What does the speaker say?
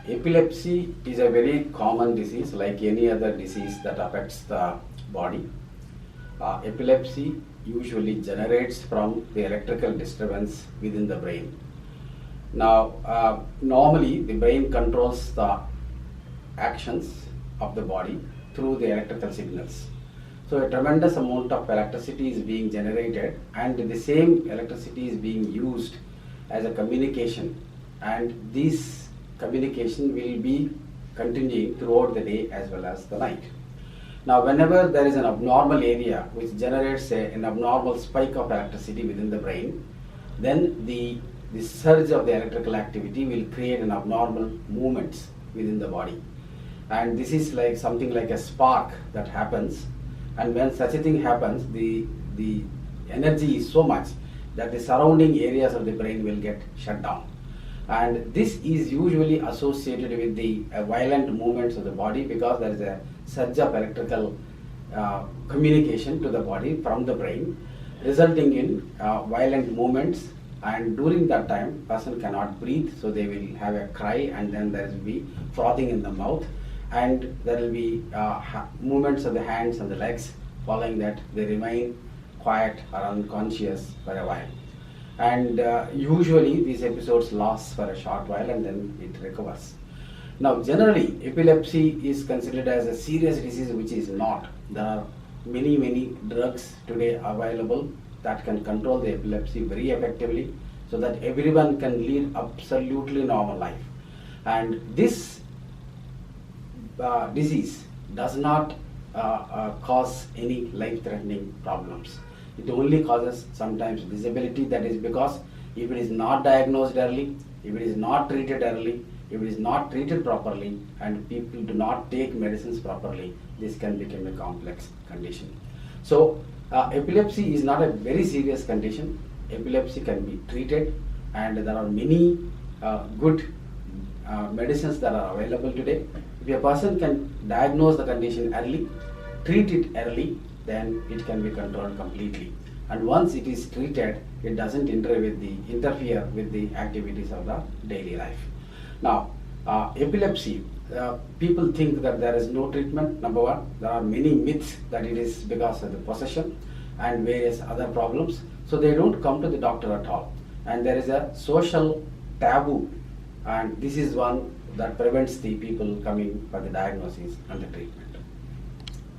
Epilepsy is a very common disease like any other disease that affects the body. Epilepsy usually generates from the electrical disturbance within the brain. Now, normally the brain controls the actions of the body through the electrical signals. So a tremendous amount of electricity is being generated, and the same electricity is being used as a communication, and this communication will be continuing throughout the day as well as the night. Now, whenever there is an abnormal area which generates an abnormal spike of electricity within the brain, then the surge of the electrical activity will create an abnormal movements within the body. And this is like something like a spark that happens, and when such a thing happens, the energy is so much that the surrounding areas of the brain will get shut down. And this is usually associated with the violent movements of the body, because there is a surge of electrical communication to the body from the brain, resulting in violent movements. And during that time, person cannot breathe, so they will have a cry, and then there will be frothing in the mouth, and there will be movements of the hands and the legs. Following that, they remain quiet or unconscious for a while. And usually these episodes last for a short while and then it recovers. Now, generally, epilepsy is considered as a serious disease, which is not. There are many drugs today available that can control the epilepsy very effectively, so that everyone can lead absolutely normal life. And this disease does not cause any life-threatening problems. It only causes sometimes disability. That is because if it is not diagnosed early, if it is not treated early, if it is not treated properly, and people do not take medicines properly, this can become a complex condition. So epilepsy is not a very serious condition. Epilepsy can be treated, and there are many good medicines that are available today. If a person can diagnose the condition early, treat it early, then it can be controlled completely. And once it is treated, it doesn't interfere with the activities of the daily life. Now, epilepsy, people think that there is no treatment. Number one, there are many myths that it is because of the possession and various other problems. So they don't come to the doctor at all. And there is a social taboo, and this is one that prevents the people coming for the diagnosis and the treatment.